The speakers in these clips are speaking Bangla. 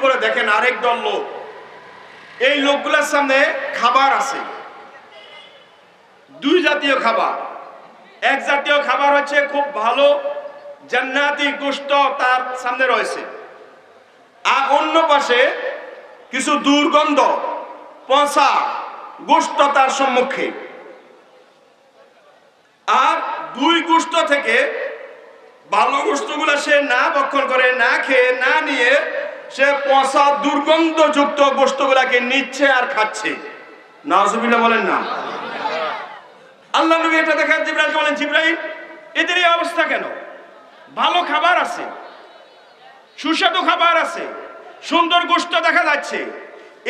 উপরে দেখেন আরেক দল লোক, এই লোকগুলোর সামনে খাবার আছে, দুই জাতীয় খাবার। এক জাতীয় খাবার হচ্ছে খুব ভালো জান্নাতি গোশত তার সামনে রয়েছে, আর অন্য পাশে কিছু দুর্গন্ধ পচা গোশত তার সম্মুখে। আর দুই গোশত থেকে ভালো গোশতগুলো সে না ভক্ষণ করে, না খেয়ে, না নিয়ে সে পচা দুর্গন্ধযুক্ত গোশতগুলাকে নিচ্ছে আর খাচ্ছে। নাউজুবিল্লাহ বলেন না। আল্লাহ নবী এটা দেখে জিবরাইলকে বলেন, জিবরাইল এদের এই অবস্থা কেন? ভালো খাবার আছে, সুস্বাদু খাবার আছে, সুন্দর গোশত দেখা যাচ্ছে,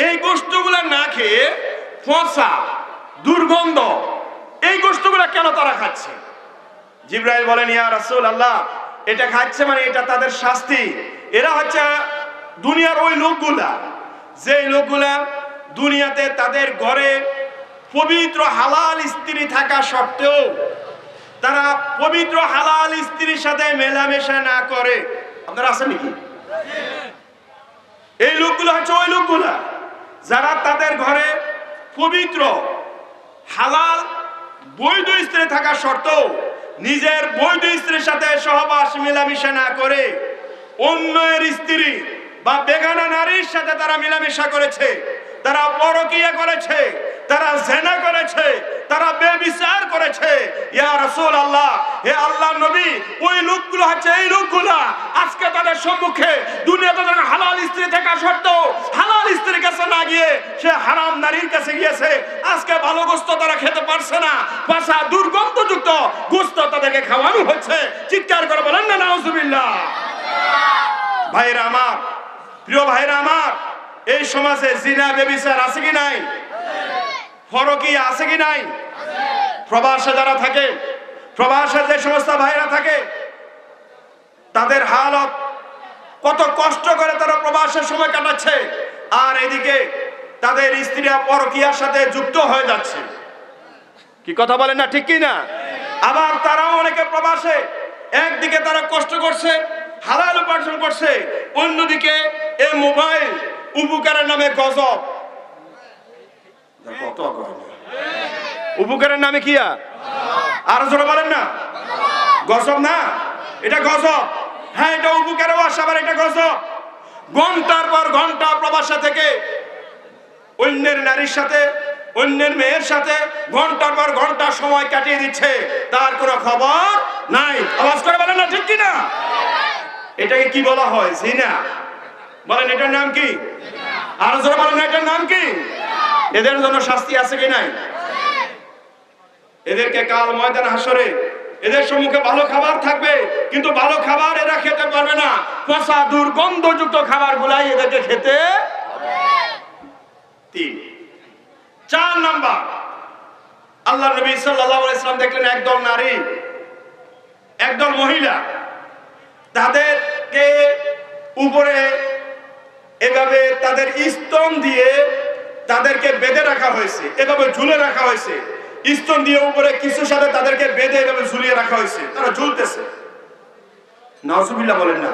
এই গোশতগুলা না খেয়ে পচা দুর্গন্ধ এই গোশতগুলা কেন তারা খাচ্ছে? জিবরাইল বলেন, ইয়া রাসূলুল্লাহ, এটা খাচ্ছে মানে এটা তাদের শাস্তি। এরা হচ্ছে দুনিয়ার ওই লোকগুলা, যে লোকগুলা দুনিয়াতে তাদের ঘরে পবিত্র হালাল স্ত্রী থাকা সত্ত্বেও তারা পবিত্র হালাল স্ত্রীর সাথে মেলামেশা না করে। আপনারা আছেন নাকি? এই লোকগুলো হচ্ছে ওই লোকগুলা যারা তাদের ঘরে পবিত্র হালাল বৈধ স্ত্রী থাকা সত্ত্বেও নিজের বৈধ স্ত্রীর সাথে সহবাস মেলামেশা না করে অন্যের স্ত্রী বা বেগানা নারীর সাথে তারা মেলামেশা করেছে, তারা পরকীয়া করেছে, তারা জিনা করেছে, তারা বেবিচার করেছে। ইয়া রাসূলুল্লাহ, হে আল্লাহর নবী, ওই লোকগুলো হচ্ছে এই লোকগুলা আজকে তাদের সম্মুখে দুনিয়াতে তাদের হালাল স্ত্রী থাকা সত্ত্বেও হালাল স্ত্রীর কাছে না গিয়ে সে হারাম নারীর কাছে গিয়েছে। আজকে ভালো গোশত তারা খেতে পারছে না, পচা দুর্গন্ধযুক্ত গোশত তাদেরকে খাওয়ানো হচ্ছে। চিৎকার করে বলেন না নাউজুবিল্লাহ। ভাইরা আমার, প্রিয় ভাইরা আমার, এই সমাজে জিনা বেবিচার আছে কি নাই? পরকীয়া আছে কি নাই? প্রবাসে যারা থাকে, প্রবাসে যে সমস্ত ভাইরা থাকে, তাদের হালত কত কষ্ট করে তারা প্রবাসের সময় কাটাচ্ছে, আর এদিকে তাদের স্ত্রীরা পরকীয়ার সাথে যুক্ত হয়ে যাচ্ছে। কি কথা বলেন না, ঠিক কি না? আবার তারাও অনেকে প্রবাসে একদিকে তারা কষ্ট করছে, হালাল উপার্জন করছে, অন্যদিকে এই মোবাইল উপকারের নামে গজব। কত উপকারের নামে কি আরো জোরে বলেন না, গজব না, এটা গজব। হ্যাঁ, এটা উপকারেও আসে, আবার এটা গজব। ঘন্টার পর ঘন্টা প্রবাসে থেকে অন্যের নারীর সাথে, অন্যের মেয়ের সাথে ঘন্টার পর ঘন্টা সময় কাটিয়ে দিচ্ছে, তার কোনো খবর নাই। আওয়াজ করে বলেন না, ঠিক কিনা? এটাকে কি বলা হয়? জিনা। বলেন এটার নাম কি? আরো জোরে বলেন না, এটার নাম কি? এদের জন্য শাস্তি আছে কি নাই? এদেরকে কাল ময়দান হাসরে এদের সম্মুখে ভালো খাবার থাকবে, কিন্তু ভালো খাবার এরা খেতে পারবে না, পচা দুর্গন্ধযুক্ত খাবার গুলাই এদেরকে খেতে হবে। 3 4 নাম্বার, আল্লাহ নবী সাল্লাল্লাহু আলাইহি ওয়াসাল্লাম দেখলেন একদল নারী, একদল মহিলা, তাদেরকে উপরে এভাবে তাদের স্তন দিয়ে তাদেরকে বেঁধে রাখা হয়েছে, এভাবে ঝুলে রাখা হয়েছে। স্তন দিয়ে উপরে কিছুর সাথে তাদেরকে বেঁধে এভাবে ঝুলিয়ে রাখা হয়েছে, তারা ঝুলতেছে। নাউজুবিল্লাহ বলেন না।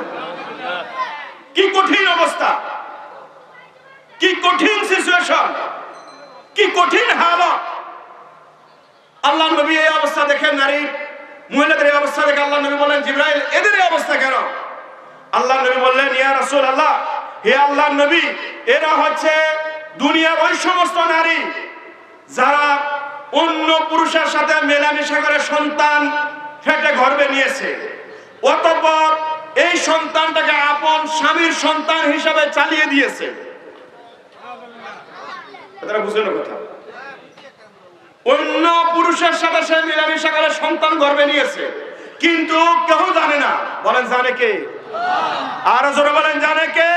কি কঠিন অবস্থা, কি কঠিন সিচুয়েশন, কি কঠিন হালত। আল্লাহ নবী এই অবস্থা দেখে, নারী মহিলাদের এই অবস্থা দেখে আল্লাহ নবী বলেন, জিবরাইল এদের এই অবস্থা কেন? আল্লাহ নবী বললেন, ইয়া রাসূলুল্লাহ, হে আল্লাহর নবী, এরা হচ্ছে দুনিয়ার ওই সমস্ত নারী যারা অন্য পুরুষের সাথে মেলামেশা করে সন্তান ফেটে গর্ভে নিয়েছে, অতঃপর এই সন্তানটাকে আপন স্বামীর সন্তান হিসাবে চালিয়ে দিয়েছে। আপনারা বুঝলেন কথা? অন্য পুরুষের সাথে সে মেলামেশা করে সন্তান গর্ভে নিয়েছে, কিন্তু কেউ জানে না। বলেন জানে কে? আরো জোরে বলেন জানে কে?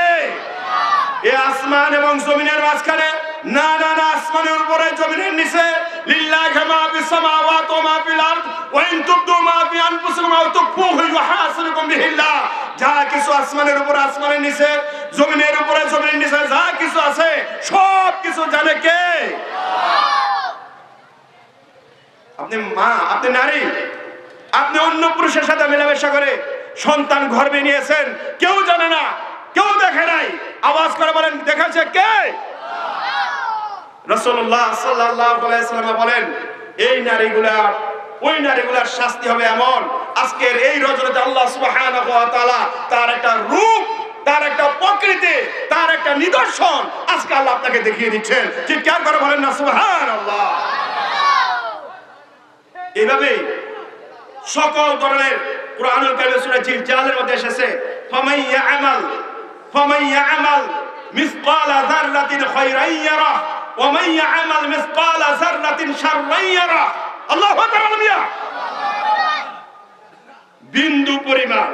এই আসমান এবং জমিনের মাঝখানে, না না না, আসমানের উপরে জমিনের নিচে, লিল্লাহি মা ফিস সামাওয়াতি ওয়া মা ফিল আরদ ওয়া ইন তুবদু মা ফি আনফুসিকুম আও তুখফুহু ইউহাসিবুকুম বিহিল্লাহ। যা কিছু আসমানের উপরে, আসমানের নিচে, জমিনের উপরে, জমিনের নিচে যা কিছু আছে সব কিছু জানে কে? আপনি মা, আপনি নারী, আপনি অন্য পুরুষের সাথে মেলামেশা করে সন্তান গর্ভে নিয়েছেন, কেউ জানে না, কেউ দেখে নাই। আওয়াজ দেখাচ্ছে কে? রাসূলুল্লাহ সাল্লাল্লাহু আলাইহি ওয়াসাল্লাম বলেন, এই ওই নারীগুলার শাস্তি হবে এমন, আজকের এই রজনীতে আল্লাহ সুবহানাহু ওয়া তাআলা তার একটা রূপ, তার একটা প্রকৃতি, তার একটা নিদর্শন আজকে আল্লাহ আপনাকে দেখিয়ে দিচ্ছেন। চিৎকার করে বলেন না সুবহানাল্লাহ। এইভাবে সকল ধরনের কুরআনুল কারীম সূরা জিলজালের মধ্যে এসেছে, ফামান ইয়ামাল মিসকালা যাররাতিন খায়রান ইয়ারা ওয়া মান ইয়ামাল মিসকালা যাররাতিন শাররান ইয়ারা। আল্লাহু আকবার। আলমিয়া বিন্দু পরিমাণ,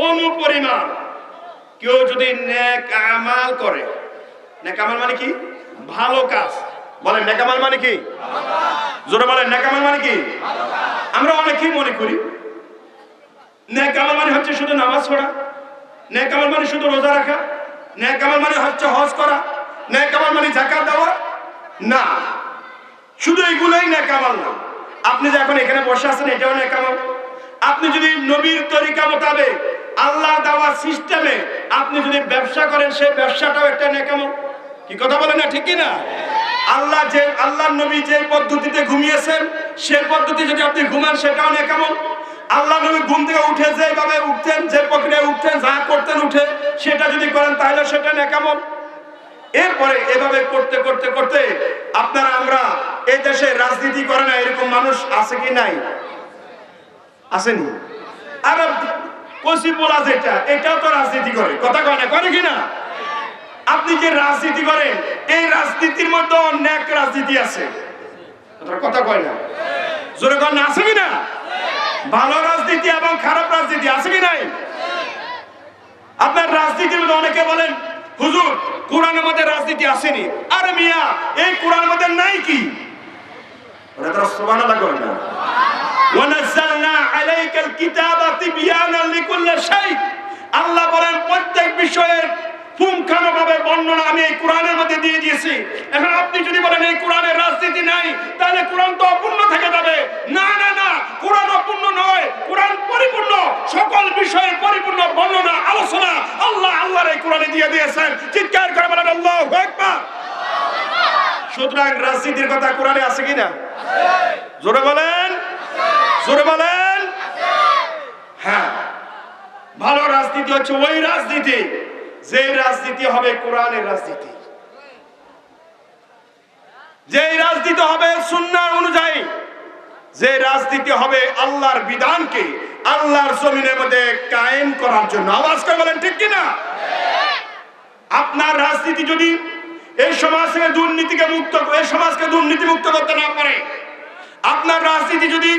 অনুপরিমাণ কেউ যদি নেক আমাল করে, নেক আমাল মানে কি? ভালো কাজ। বলেন নেক আমাল মানে কি? জোরে বলেন নেক আমাল মানে কি? আমরা অনেকেই মনে করি নেক আমল মানে হচ্ছে শুধু নামাজ পড়া, নেক আমল মানে শুধু রোজা রাখা, নেক আমল মানে হচ্ছে হজ করা, নেক আমল মানে যাকাত দেওয়া। না, শুধু এগুলোই নেক আমল না। আপনি যে এখন এখানে বসে আছেন এটাও নেক আমল। আপনি যদি নবীর তরিকা মোতাবেক আল্লাহ দেওয়া সিস্টেমে আপনি যদি ব্যবসা করেন, সেই ব্যবসাটাও একটা নেক আমল। কি কথা বলেন না? ঠিক কি না? আল্লাহর নবী যে পদ্ধতিতে ঘুমিয়েছেন সেই পদ্ধতি যদি আপনি ঘুমান সেটাও নেক আমল। আল্লাহ নবী ঘুম থেকে উঠে যেভাবে উঠতেন, যে প্রক্রিয়ায় উঠতেন, যা করতেন উঠে সেটা যদি করেন তাহলে সেটা নেক আমল। এরপরে এভাবে করতে করতে করতে আপনারা আমরা এই দেশে রাজনীতি করে না এরকম মানুষ আছে কি নাই? আসেনি? আর কচি পোলা যেটা, এটাও তো রাজনীতি করে। কথা কয় না? করে কিনা? আপনি যে রাজনীতি করেন এই রাজনীতির মধ্যে অনেক রাজনীতি আছে। কথা কয় না? জোরে কয় না? আছে কিনা? ভালো রাজনীতি এবং খারাপ রাজনীতি আছে কি নাই? আপনার রাজনীতির মধ্যে অনেকে বলেন হুজুর কোরআনের মধ্যে রাজনীতি আসেনি। আরে মিয়া, এই কোরআনের মধ্যে নাই কি? ওরা তো সুবহানাল্লাহ করে না। ওয়া নাযালনা আলাইকাল কিতাবা তিবয়ানান লিকুল্লি শাই। আল্লাহ বলেন প্রত্যেক বিষয়ের পুঙ্খানুপুঙ্খভাবে বর্ণনা আমি এই কোরআনের মধ্যে দিয়ে দিয়েছি। এখন আপনি যদি বলেন এই কোরআনের রাজনীতি নাই, তাহলে কোরআন তো অপূর্ণ থেকে যাবে। না না না, কোরআন অপূর্ণ নয়, কোরআন পরিপূর্ণ। সকল বিষয়ের পরিপূর্ণ বর্ণনা আলোচনা আল্লাহর এই কোরআনে দিয়ে দিয়েছেন। চিৎকার করে বলেন আল্লাহু আকবার। সুতরাং রাজনীতির কথা কোরআনে আছে কিনা? জোরে বলেন, জোরে বলেন। হ্যাঁ, ভালো রাজনীতি হচ্ছে ওই রাজনীতি যে রাজনীতি হবে কোরআনের রাজনীতি, যে রাজনীতি হবে সুন্নাহ অনুযায়ী, যে রাজনীতি হবে আল্লাহর বিধানকে আল্লাহর জমিনের মধ্যে কায়েম করার জন্য। আওয়াজ করে বলেন ঠিক কিনা? আপনার রাজনীতি যদি এই সমাজকে দুর্নীতিকে মুক্ত, এই সমাজকে দুর্নীতি মুক্ত করতে না পারে, আপনার রাজনীতি যদি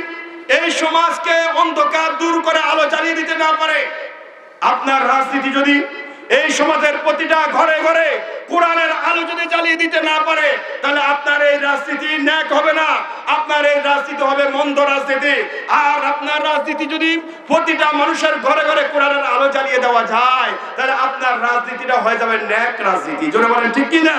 এই সমাজকে অন্ধকার দূর করে আলো জ্বালিয়ে দিতে না পারে, আপনার রাজনীতি যদি এই সমাজের প্রতিটা ঘরে ঘরে কোরআনের আলো যদি জ্বালিয়ে দিতে না পারে, তাহলে আপনার এই রাজনীতি ন্যাক হবে না, আপনার এই রাজনীতি হবে মন্দ রাজনীতি। আর আপনার রাজনীতি যদি প্রতিটা মানুষের ঘরে ঘরে কোরআনের আলো জ্বালিয়ে দেওয়া যায়, তাহলে আপনার রাজনীতিটা হয়ে যাবে ন্যাক রাজনীতি। জোরে বলেন ঠিক কি না?